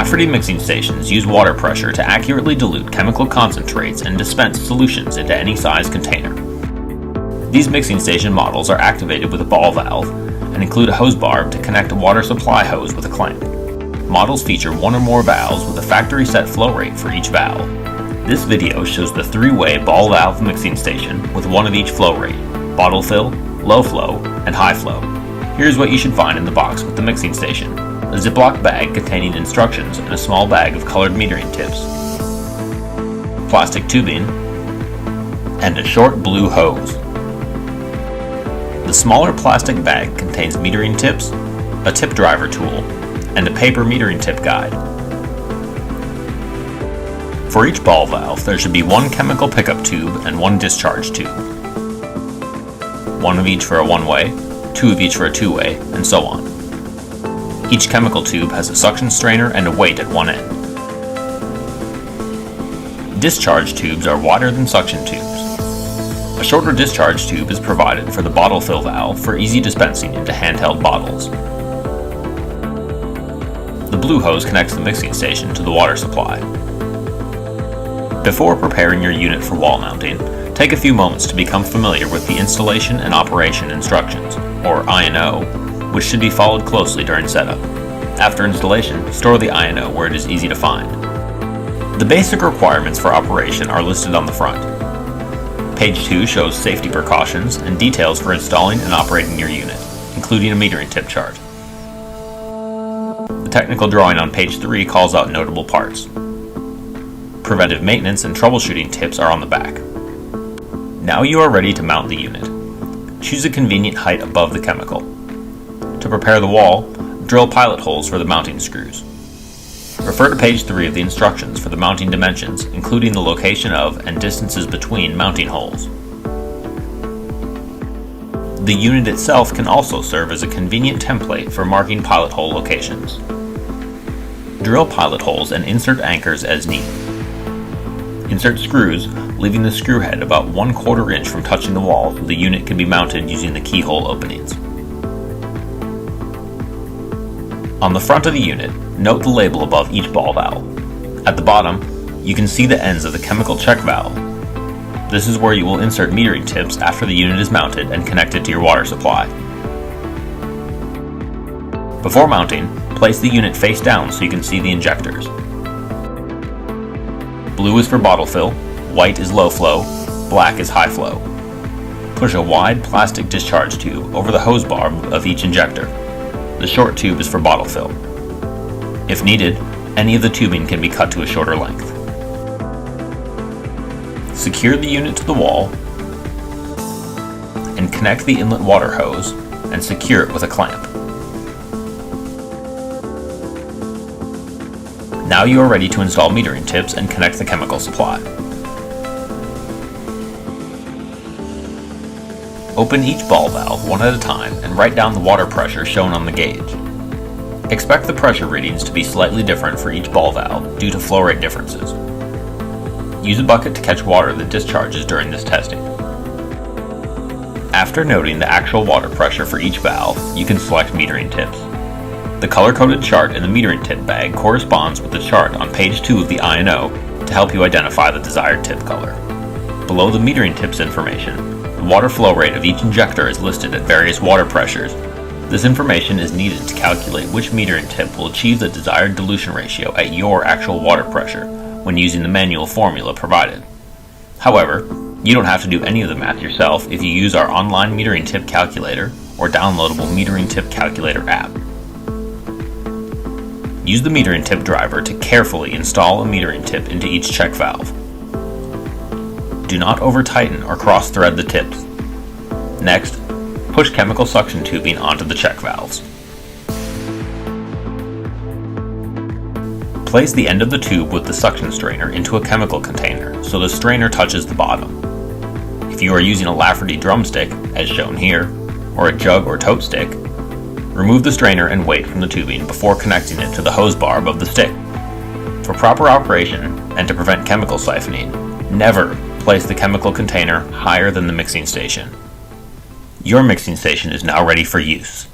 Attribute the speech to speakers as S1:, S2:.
S1: Lafferty mixing stations use water pressure to accurately dilute chemical concentrates and dispense solutions into any size container. These mixing station models are activated with a ball valve and include a hose barb to connect a water supply hose with a clamp. Models feature one or more valves with a factory set flow rate for each valve. This video shows the three-way ball valve mixing station with one of each flow rate: bottle fill, low flow, and high flow. Here's what you should find in the box with the mixing station: a Ziploc bag containing instructions and a small bag of colored metering tips, plastic tubing, and a short blue hose. The smaller plastic bag contains metering tips, a tip driver tool, and a paper metering tip guide. For each ball valve, there should be one chemical pickup tube and one discharge tube. One of each for a one-way, two of each for a two-way, and so on. Each chemical tube has a suction strainer and a weight at one end. Discharge tubes are wider than suction tubes. A shorter discharge tube is provided for the bottle fill valve for easy dispensing into handheld bottles. The blue hose connects the mixing station to the water supply. Before preparing your unit for wall mounting, take a few moments to become familiar with the installation and operation instructions, or I&O, which should be followed closely during setup. After installation, store the I&O where it is easy to find. The basic requirements for operation are listed on the front. Page 2 shows safety precautions and details for installing and operating your unit, including a metering tip chart. The technical drawing on page 3 calls out notable parts. Preventive maintenance and troubleshooting tips are on the back. Now you are ready to mount the unit. Choose a convenient height above the chemical. To prepare the wall, drill pilot holes for the mounting screws. Refer to page 3 of the instructions for the mounting dimensions, including the location of and distances between mounting holes. The unit itself can also serve as a convenient template for marking pilot hole locations. Drill pilot holes and insert anchors as needed. Insert screws, leaving the screw head about 1/4 inch from touching the wall so the unit can be mounted using the keyhole openings. On the front of the unit, note the label above each ball valve. At the bottom, you can see the ends of the chemical check valve. This is where you will insert metering tips after the unit is mounted and connected to your water supply. Before mounting, place the unit face down so you can see the injectors. Blue is for bottle fill, white is low flow, black is high flow. Push a wide plastic discharge tube over the hose barb of each injector. The short tube is for bottle fill. If needed, any of the tubing can be cut to a shorter length. Secure the unit to the wall and connect the inlet water hose and secure it with a clamp. Now you are ready to install metering tips and connect the chemical supply. Open each ball valve one at a time and write down the water pressure shown on the gauge. Expect the pressure readings to be slightly different for each ball valve due to flow rate differences. Use a bucket to catch water that discharges during this testing. After noting the actual water pressure for each valve, you can select metering tips. The color-coded chart in the metering tip bag corresponds with the chart on page 2 of the I&O to help you identify the desired tip color. Below the metering tips information, the water flow rate of each injector is listed at various water pressures. This information is needed to calculate which metering tip will achieve the desired dilution ratio at your actual water pressure when using the manual formula provided. However, you don't have to do any of the math yourself if you use our online metering tip calculator or downloadable metering tip calculator app. Use the metering tip driver to carefully install a metering tip into each check valve. Do not over-tighten or cross-thread the tips. Next, push chemical suction tubing onto the check valves. Place the end of the tube with the suction strainer into a chemical container so the strainer touches the bottom. If you are using a Lafferty drumstick, as shown here, or a jug or tote stick, remove the strainer and weight from the tubing before connecting it to the hose barb of the stick. For proper operation and to prevent chemical siphoning, never place the chemical container higher than the mixing station. Your mixing station is now ready for use.